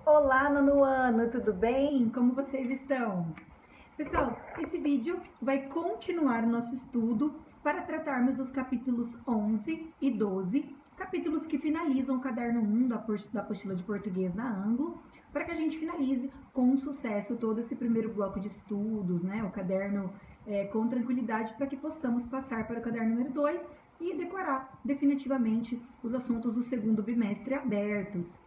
Olá, nono ano, tudo bem? Como vocês estão? Pessoal, esse vídeo vai continuar o nosso estudo para tratarmos dos capítulos 11 e 12, capítulos que finalizam o caderno 1 da apostila de português da Anglo, para que a gente finalize com sucesso todo esse primeiro bloco de estudos, né? O caderno com tranquilidade, para que possamos passar para o caderno número 2 e decorar definitivamente os assuntos do segundo bimestre abertos.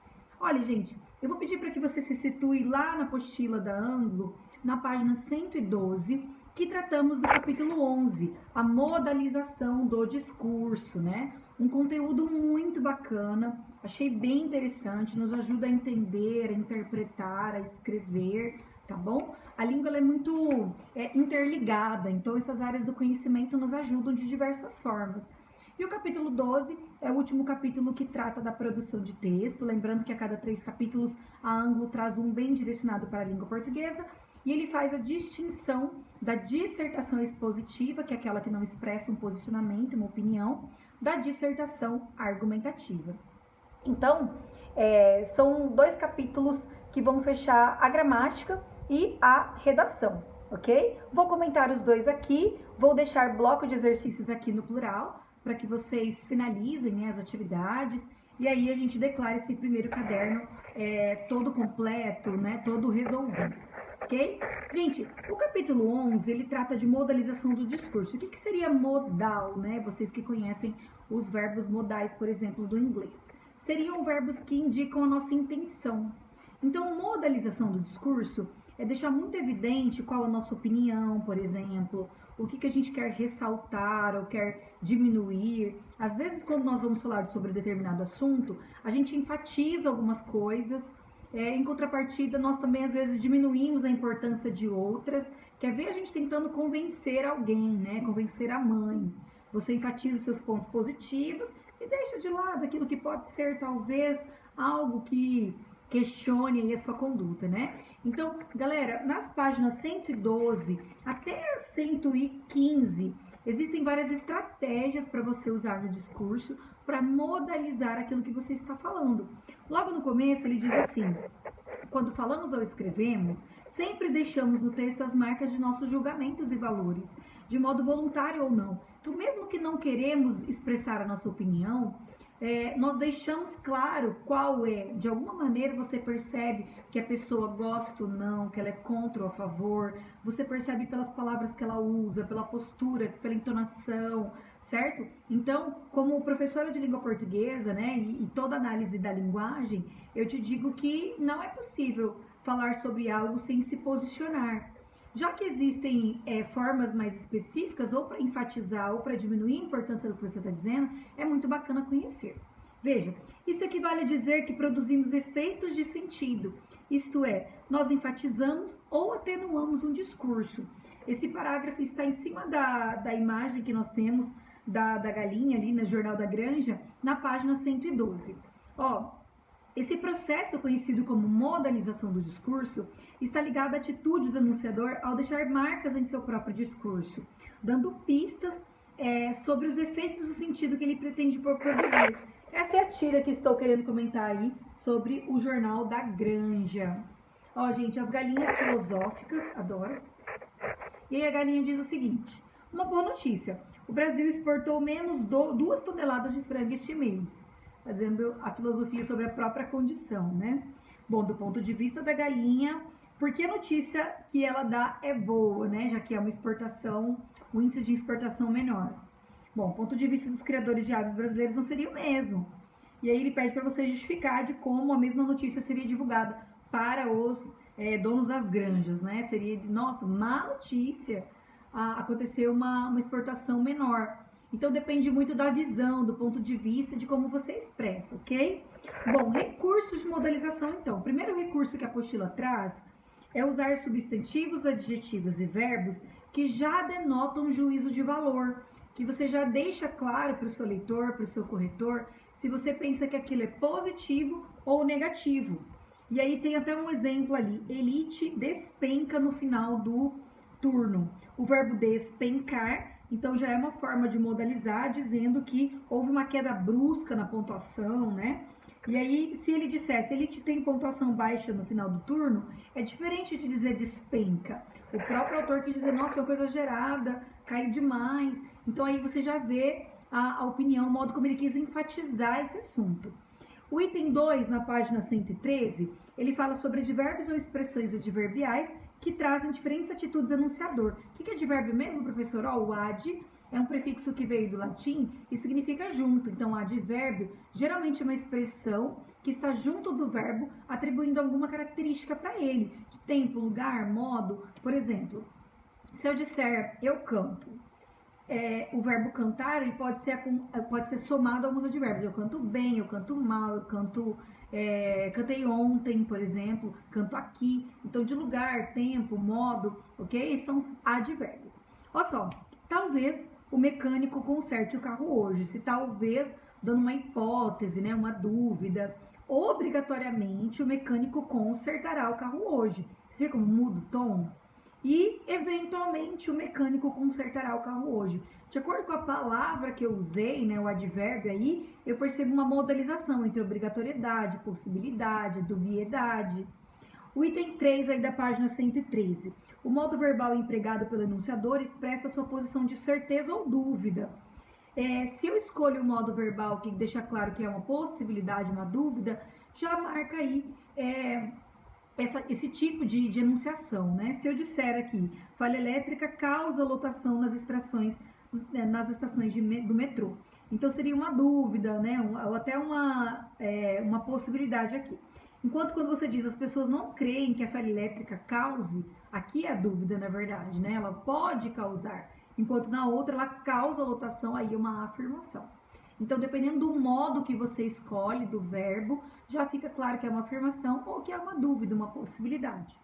Olha, gente, eu vou pedir para que você se situe lá na apostila da Anglo, na página 112, que tratamos do capítulo 11, a modalização do discurso, né? Um conteúdo muito bacana, achei bem interessante, nos ajuda a entender, a interpretar, a escrever, tá bom? A língua ela é muito interligada, então essas áreas do conhecimento nos ajudam de diversas formas. E o capítulo 12 é o último capítulo que trata da produção de texto, lembrando que a cada 3 capítulos a Anglo traz um bem direcionado para a língua portuguesa, e ele faz a distinção da dissertação expositiva, que é aquela que não expressa um posicionamento, uma opinião, da dissertação argumentativa. Então, são 2 capítulos que vão fechar a gramática e a redação, ok? Vou comentar os 2 aqui, vou deixar bloco de exercícios aqui no plural, para que vocês finalizem, né, as atividades, e aí a gente declara esse primeiro caderno todo completo, né, todo resolvido, ok? Gente, o capítulo 11, ele trata de modalização do discurso. O que seria modal, né? Vocês que conhecem os verbos modais, por exemplo, do inglês. Seriam verbos que indicam a nossa intenção. Então, modalização do discurso é deixar muito evidente qual a nossa opinião, por exemplo, o que a gente quer ressaltar ou quer diminuir. Às vezes, quando nós vamos falar sobre determinado assunto, a gente enfatiza algumas coisas, em contrapartida, nós também às vezes diminuímos a importância de outras. Quer ver a gente tentando convencer alguém, né? Convencer a mãe. Você enfatiza os seus pontos positivos e deixa de lado aquilo que pode ser, talvez, algo que questione aí a sua conduta, né? Então, galera, nas páginas 112 até 115, existem várias estratégias para você usar no discurso para modalizar aquilo que você está falando. Logo no começo, ele diz assim: quando falamos ou escrevemos, sempre deixamos no texto as marcas de nossos julgamentos e valores, de modo voluntário ou não. Então, mesmo que não queremos expressar a nossa opinião, nós deixamos claro qual é. De alguma maneira você percebe que a pessoa gosta ou não, que ela é contra ou a favor. Você percebe pelas palavras que ela usa, pela postura, pela entonação, certo? Então, como professora de língua portuguesa, né, e toda análise da linguagem, eu te digo que não é possível falar sobre algo sem se posicionar. Já que existem formas mais específicas, ou para enfatizar ou para diminuir a importância do que você está dizendo, é muito bacana conhecer. Veja, isso equivale a dizer que produzimos efeitos de sentido, isto é, nós enfatizamos ou atenuamos um discurso. Esse parágrafo está em cima da imagem que nós temos da galinha ali no Jornal da Granja, na página 112. Ó, esse processo, conhecido como modalização do discurso, está ligado à atitude do enunciador ao deixar marcas em seu próprio discurso, dando pistas sobre os efeitos do sentido que ele pretende produzir. Essa é a tira que estou querendo comentar aí sobre o Jornal da Granja. Ó, gente, as galinhas filosóficas, adoro. E aí a galinha diz o seguinte: uma boa notícia, o Brasil exportou menos 2 toneladas de frango este mês, fazendo a filosofia sobre a própria condição, né? Bom, do ponto de vista da galinha, porque a notícia que ela dá é boa, né? Já que é uma exportação, o índice de exportação menor. Bom, ponto de vista dos criadores de aves brasileiros não seria o mesmo. E aí ele pede para você justificar de como a mesma notícia seria divulgada para os donos das granjas, né? Seria, nossa, má notícia, aconteceu uma exportação menor. Então depende muito da visão, do ponto de vista, de como você expressa, ok? Bom, recursos de modalização então. O primeiro recurso que a apostila traz é usar substantivos, adjetivos e verbos que já denotam juízo de valor, que você já deixa claro para o seu leitor, para o seu corretor, se você pensa que aquilo é positivo ou negativo. E aí tem até um exemplo ali: Elite despenca no final do turno. O verbo despencar, então já é uma forma de modalizar, dizendo que houve uma queda brusca na pontuação, né? E aí, se ele dissesse, ele tem pontuação baixa no final do turno, é diferente de dizer despenca. O próprio autor quis dizer, nossa, que uma coisa exagerada, caiu demais. Então aí você já vê a opinião, o modo como ele quis enfatizar esse assunto. O item 2, na página 113, ele fala sobre advérbios ou expressões adverbiais que trazem diferentes atitudes enunciador. O que é advérbio mesmo, professor? O ad é um prefixo que veio do latim e significa junto. Então, advérbio geralmente é uma expressão que está junto do verbo, atribuindo alguma característica para ele, de tempo, lugar, modo. Por exemplo, se eu disser eu canto, o verbo cantar ele pode ser somado a alguns advérbios. Eu canto bem, eu canto mal, eu canto, cantei ontem, por exemplo, canto aqui. Então, de lugar, tempo, modo, ok? Esses são os advérbios. Olha só, talvez o mecânico conserte o carro hoje. Se talvez, dando uma hipótese, né, uma dúvida, obrigatoriamente o mecânico consertará o carro hoje. Você vê como muda o tom? E, eventualmente, o mecânico consertará o carro hoje. De acordo com a palavra que eu usei, né, o advérbio aí, eu percebo uma modalização entre obrigatoriedade, possibilidade, dubiedade. O item 3 aí da página 113. O modo verbal empregado pelo enunciador expressa sua posição de certeza ou dúvida. Se eu escolho o modo verbal que deixa claro que é uma possibilidade, uma dúvida, já marca aí esse tipo de enunciação, né? Se eu disser aqui, falha elétrica causa lotação nas estações do metrô. Então, seria uma dúvida, né? Ou até uma possibilidade aqui. Enquanto quando você diz as pessoas não creem que a falha elétrica cause, aqui é a dúvida, na verdade, né? Ela pode causar. Enquanto na outra ela causa lotação, aí é uma afirmação. Então, dependendo do modo que você escolhe, do verbo, já fica claro que é uma afirmação ou que é uma dúvida, uma possibilidade.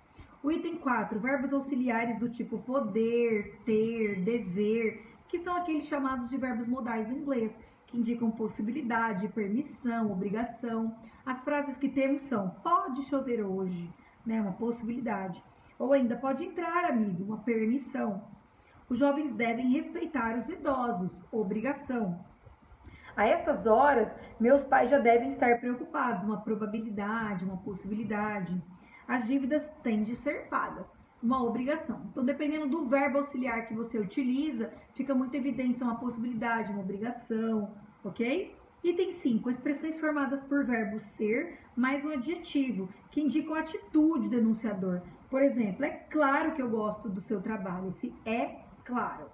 O item 4, verbos auxiliares do tipo poder, ter, dever, que são aqueles chamados de verbos modais no inglês, que indicam possibilidade, permissão, obrigação. As frases que temos são, pode chover hoje, né, uma possibilidade. Ou ainda, pode entrar, amigo, uma permissão. Os jovens devem respeitar os idosos, obrigação. A estas horas, meus pais já devem estar preocupados, uma probabilidade, uma possibilidade. As dívidas têm de ser pagas, uma obrigação. Então, dependendo do verbo auxiliar que você utiliza, fica muito evidente se é uma possibilidade, uma obrigação, ok? Item 5, expressões formadas por verbo ser mais um adjetivo, que indicam a atitude do enunciador. Por exemplo, é claro que eu gosto do seu trabalho, esse é claro.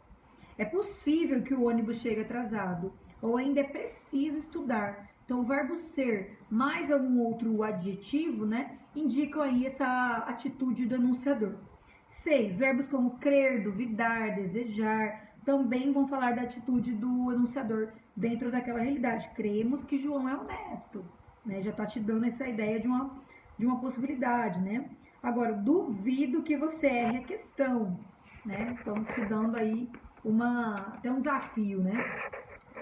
É possível que o ônibus chegue atrasado, ou ainda é preciso estudar. Então, o verbo ser mais algum outro adjetivo, né, indicam aí essa atitude do enunciador. 6, verbos como crer, duvidar, desejar, também vão falar da atitude do enunciador dentro daquela realidade. Cremos que João é honesto, né, já está te dando essa ideia de uma possibilidade, né. Agora, duvido que você erre a questão, né, então te dando aí até um desafio, né.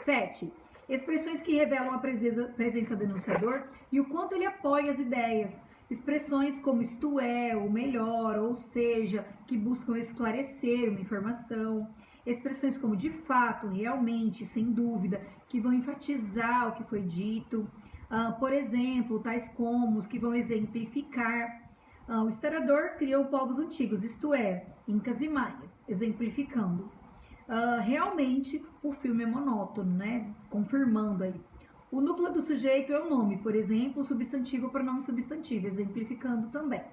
7. Expressões que revelam a presença do enunciador e o quanto ele apoia as ideias. Expressões como isto é, ou melhor, ou seja, que buscam esclarecer uma informação. Expressões como de fato, realmente, sem dúvida, que vão enfatizar o que foi dito. Por exemplo, tais como os que vão exemplificar. O historiador criou povos antigos, isto é, incas e maias, exemplificando. Realmente o filme é monótono, né? Confirmando aí. O núcleo do sujeito é o nome, por exemplo, o substantivo ou pronome substantivo, exemplificando também.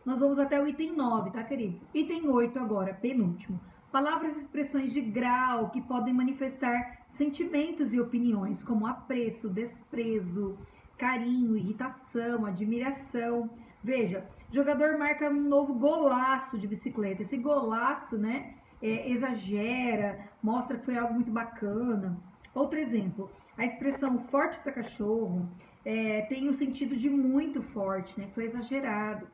Nós vamos até o item 9, tá, queridos? Item 8 agora, penúltimo. Palavras e expressões de grau que podem manifestar sentimentos e opiniões, como apreço, desprezo, carinho, irritação, admiração. Veja, jogador marca um novo golaço de bicicleta. Esse golaço, né? Exagera, mostra que foi algo muito bacana. Outro exemplo, a expressão forte para cachorro tem o sentido de muito forte, né? Foi exagerado.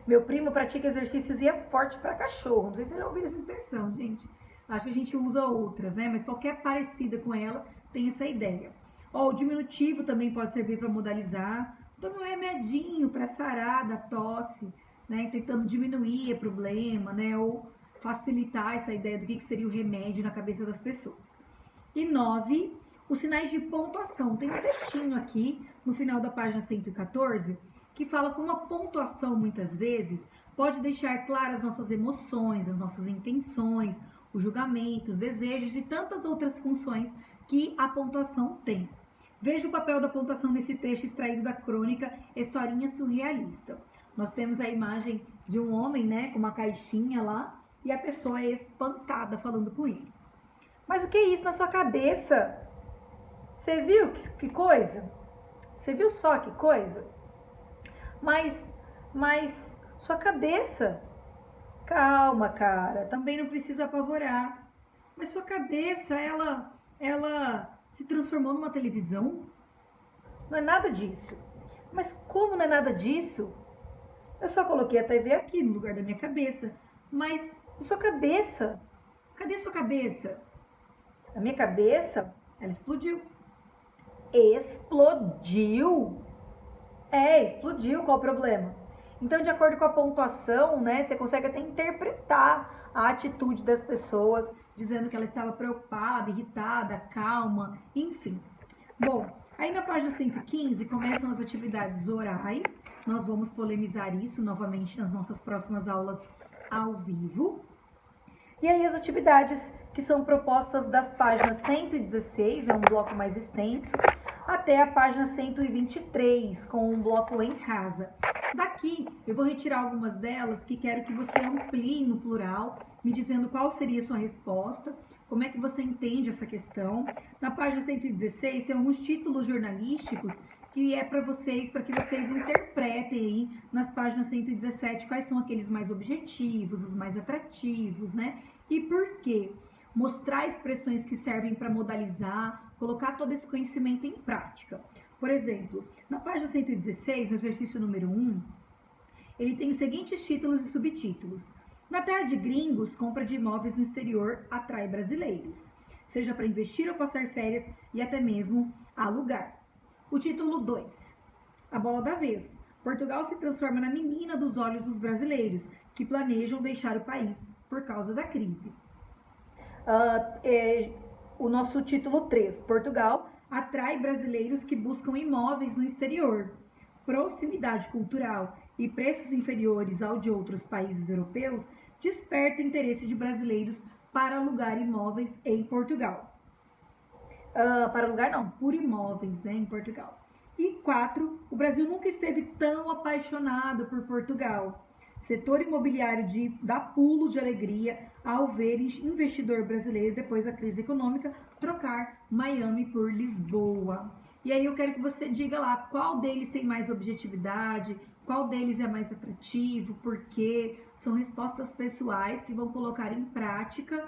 Meu primo pratica exercícios e é forte para cachorro. Não sei se você já ouviu essa expressão, gente. Acho que a gente usa outras, né? Mas qualquer parecida com ela tem essa ideia. O diminutivo também pode servir para modalizar. Tome um remedinho para sarar da tosse, né? Tentando diminuir o problema, né? Ou facilitar essa ideia do que seria o remédio na cabeça das pessoas. E 9, os sinais de pontuação. Tem um textinho aqui no final da página 114 que fala como a pontuação muitas vezes pode deixar claras as nossas emoções, as nossas intenções, os julgamentos, desejos e tantas outras funções que a pontuação tem. Veja o papel da pontuação nesse trecho extraído da crônica Historinha Surrealista. Nós temos a imagem de um homem, né, com uma caixinha lá, e a pessoa é espantada falando com ele. Mas o que é isso na sua cabeça? Você viu que coisa? Você viu só que coisa? Mas sua cabeça... Calma, cara, também não precisa apavorar. Mas sua cabeça, ela se transformou numa televisão? Não é nada disso. Mas como não é nada disso? Eu só coloquei a TV aqui no lugar da minha cabeça. Mas e sua cabeça? Cadê sua cabeça? A minha cabeça, ela explodiu. Explodiu? É, explodiu. Qual o problema? Então, de acordo com a pontuação, né, você consegue até interpretar a atitude das pessoas, dizendo que ela estava preocupada, irritada, calma, enfim. Bom, aí na página 115 começam as atividades orais. Nós vamos polemizar isso novamente nas nossas próximas aulas ao vivo. E aí as atividades que são propostas das páginas 116, é um bloco mais extenso, até a página 123, com um bloco em casa. Daqui, eu vou retirar algumas delas que quero que você amplie no plural, me dizendo qual seria a sua resposta, como é que você entende essa questão. Na página 116, tem alguns títulos jornalísticos que é para que vocês interpretem aí nas páginas 117 quais são aqueles mais objetivos, os mais atrativos, né? E por quê? Mostrar expressões que servem para modalizar, colocar todo esse conhecimento em prática. Por exemplo, na página 116, no exercício número 1, ele tem os seguintes títulos e subtítulos. Na terra de gringos, compra de imóveis no exterior atrai brasileiros, seja para investir ou passar férias e até mesmo alugar. O título 2, a bola da vez. Portugal se transforma na menina dos olhos dos brasileiros, que planejam deixar o país por causa da crise. O nosso título 3, Portugal atrai brasileiros que buscam imóveis no exterior. Proximidade cultural e preços inferiores ao de outros países europeus desperta o interesse de brasileiros para alugar imóveis em Portugal. Por imóveis, né, em Portugal. E 4, o Brasil nunca esteve tão apaixonado por Portugal. Setor imobiliário dá pulos de alegria ao ver investidor brasileiro, depois da crise econômica, trocar Miami por Lisboa. E aí eu quero que você diga lá qual deles tem mais objetividade, qual deles é mais atrativo, por quê. São respostas pessoais que vão colocar em prática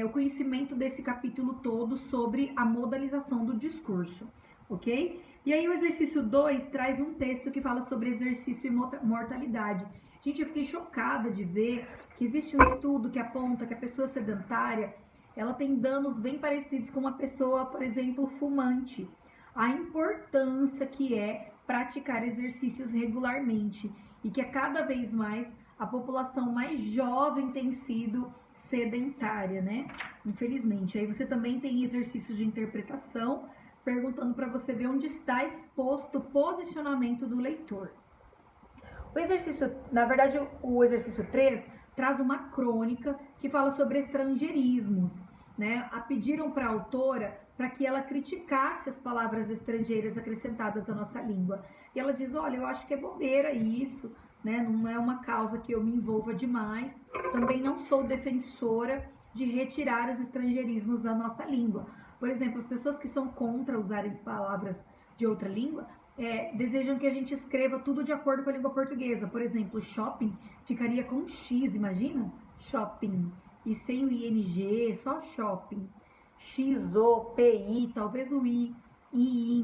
o conhecimento desse capítulo todo sobre a modalização do discurso, ok? E aí o exercício 2 traz um texto que fala sobre exercício e mortalidade. Gente, eu fiquei chocada de ver que existe um estudo que aponta que a pessoa sedentária, ela tem danos bem parecidos com uma pessoa, por exemplo, fumante. A importância que é praticar exercícios regularmente e que a cada vez mais a população mais jovem tem sido sedentária, né? Infelizmente. Aí você também tem exercícios de interpretação, perguntando para você ver onde está exposto o posicionamento do leitor. O exercício 3 traz uma crônica que fala sobre estrangeirismos, né? Pediram para a autora para que ela criticasse as palavras estrangeiras acrescentadas à nossa língua. E ela diz, olha, eu acho que é bobeira isso, né? Não é uma causa que eu me envolva demais. Também não sou defensora de retirar os estrangeirismos da nossa língua. Por exemplo, as pessoas que são contra usarem palavras de outra língua, desejam que a gente escreva tudo de acordo com a língua portuguesa. Por exemplo, shopping ficaria com X, imagina? Shopping. E sem o ING, só shopping. X-O-P-I, talvez o I,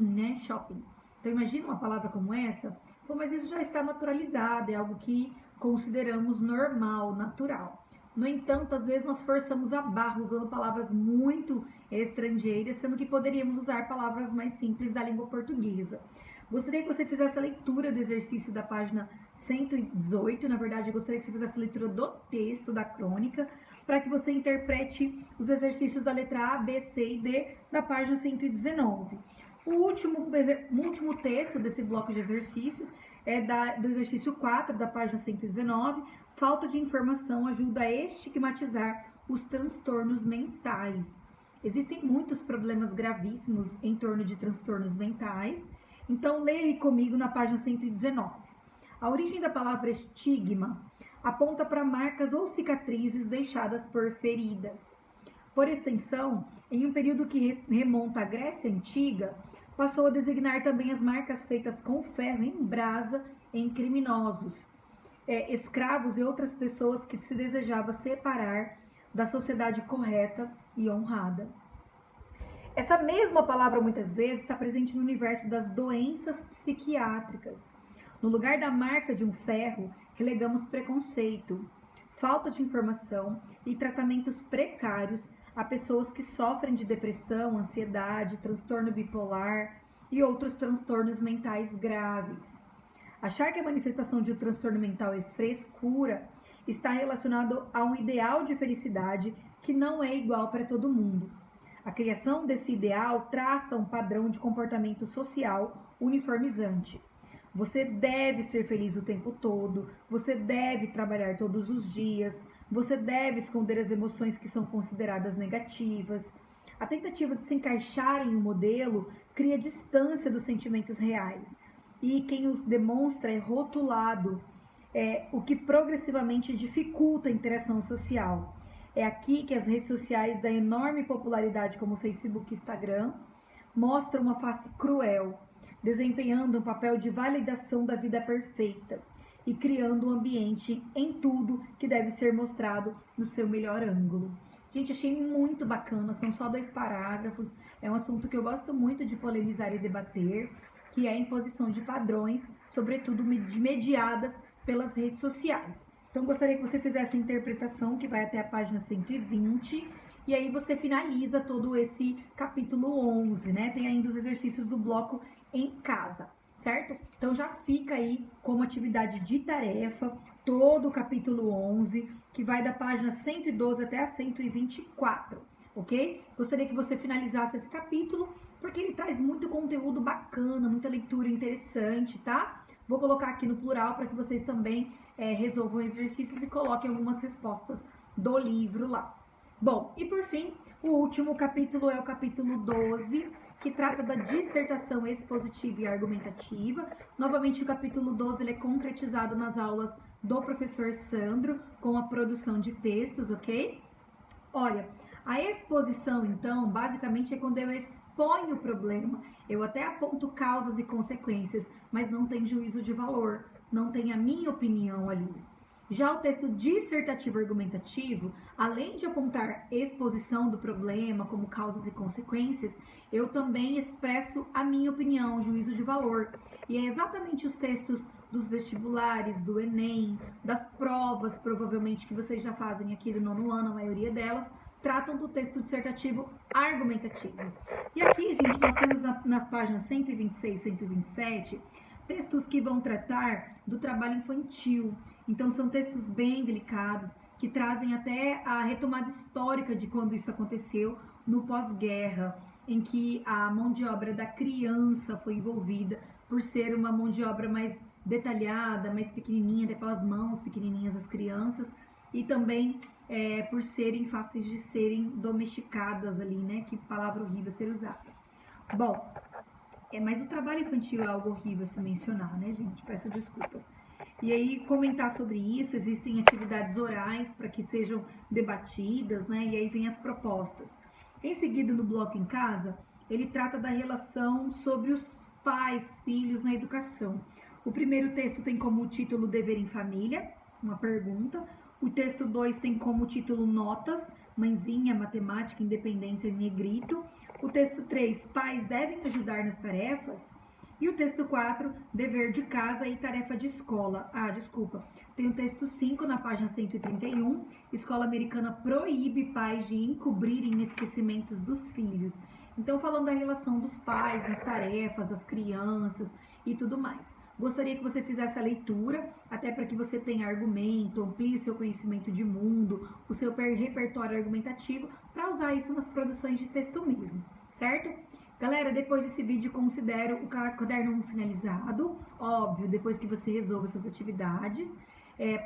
né? Shopping. Então, imagina uma palavra como essa. Pô, mas isso já está naturalizado, é algo que consideramos normal, natural. No entanto, às vezes nós forçamos a barra usando palavras muito estrangeiras, sendo que poderíamos usar palavras mais simples da língua portuguesa. Gostaria que você fizesse a leitura do exercício da página 118, na verdade, eu gostaria que você fizesse a leitura do texto da crônica, para que você interprete os exercícios da letra A, B, C e D da página 119. O último texto desse bloco de exercícios é do exercício 4 da página 119. Falta de informação ajuda a estigmatizar os transtornos mentais. Existem muitos problemas gravíssimos em torno de transtornos mentais. Então, leia aí comigo na página 119. A origem da palavra estigma aponta para marcas ou cicatrizes deixadas por feridas. Por extensão, em um período que remonta à Grécia Antiga, passou a designar também as marcas feitas com ferro em brasa em criminosos, escravos e outras pessoas que se desejava separar da sociedade correta e honrada. Essa mesma palavra muitas vezes está presente no universo das doenças psiquiátricas. No lugar da marca de um ferro, relegamos preconceito, falta de informação e tratamentos precários a pessoas que sofrem de depressão, ansiedade, transtorno bipolar e outros transtornos mentais graves. Achar que a manifestação de um transtorno mental é frescura está relacionado a um ideal de felicidade que não é igual para todo mundo. A criação desse ideal traça um padrão de comportamento social uniformizante. Você deve ser feliz o tempo todo, você deve trabalhar todos os dias, você deve esconder as emoções que são consideradas negativas. A tentativa de se encaixar em um modelo cria distância dos sentimentos reais e quem os demonstra é rotulado, o que progressivamente dificulta a interação social. É aqui que as redes sociais da enorme popularidade como Facebook e Instagram mostram uma face cruel, desempenhando um papel de validação da vida perfeita e criando um ambiente em tudo que deve ser mostrado no seu melhor ângulo. Gente, achei muito bacana, são só 2 parágrafos, é um assunto que eu gosto muito de polemizar e debater, que é a imposição de padrões, sobretudo mediadas pelas redes sociais. Então, gostaria que você fizesse a interpretação, que vai até a página 120, e aí você finaliza todo esse capítulo 11, né? Tem ainda os exercícios do bloco em casa, certo? Então já fica aí como atividade de tarefa todo o capítulo 11, que vai da página 112 até a 124, ok? Gostaria que você finalizasse esse capítulo, porque ele traz muito conteúdo bacana, muita leitura interessante, tá? Vou colocar aqui no plural para que vocês também resolvam exercícios e coloquem algumas respostas do livro lá. Bom, e por fim, o último capítulo é o capítulo 12, que trata da dissertação expositiva e argumentativa. Novamente, o capítulo 12 ele é concretizado nas aulas do professor Sandro, com a produção de textos, ok? Olha, a exposição, então, basicamente é quando eu exponho o problema, eu até aponto causas e consequências, mas não tem juízo de valor, não tem a minha opinião ali. Já o texto dissertativo argumentativo, além de apontar exposição do problema como causas e consequências, eu também expresso a minha opinião, juízo de valor. E é exatamente os textos dos vestibulares, do Enem, das provas, provavelmente que vocês já fazem aqui no 9º ano, a maioria delas, tratam do texto dissertativo argumentativo. E aqui, gente, nós temos nas páginas 126 e 127, textos que vão tratar do trabalho infantil. Então, são textos bem delicados, que trazem até a retomada histórica de quando isso aconteceu no pós-guerra, em que a mão de obra da criança foi envolvida por ser uma mão de obra mais detalhada, mais pequenininha, até pelas mãos pequenininhas das crianças, e também por serem fáceis de serem domesticadas ali, né? Que palavra horrível ser usada. Bom, mas o trabalho infantil é algo horrível se mencionar, né, gente? Peço desculpas. E aí, comentar sobre isso, existem atividades orais para que sejam debatidas, né? E aí vem as propostas. Em seguida, no bloco em casa, ele trata da relação sobre os pais, filhos na educação. O primeiro texto tem como título Dever em Família, uma pergunta. O texto 2 tem como título Notas, Mãezinha, Matemática, Independência, Negrito. O texto 3, Pais devem ajudar nas tarefas. E o texto 4, Dever de casa e tarefa de escola. Tem o texto 5 na página 131, Escola Americana proíbe pais de encobrirem esquecimentos dos filhos. Então, falando da relação dos pais nas tarefas, das crianças e tudo mais. Gostaria que você fizesse a leitura, até para que você tenha argumento, amplie o seu conhecimento de mundo, o seu repertório argumentativo, para usar isso nas produções de texto mesmo, certo? Galera, depois desse vídeo, considero o caderno finalizado, óbvio, depois que você resolva essas atividades.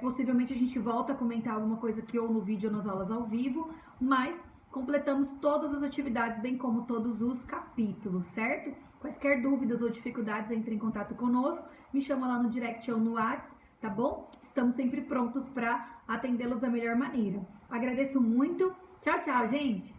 Possivelmente a gente volta a comentar alguma coisa aqui ou no vídeo ou nas aulas ao vivo, mas completamos todas as atividades, bem como todos os capítulos, certo? Quaisquer dúvidas ou dificuldades, entre em contato conosco, me chama lá no direct ou no WhatsApp, tá bom? Estamos sempre prontos para atendê-los da melhor maneira. Agradeço muito. Tchau, tchau, gente!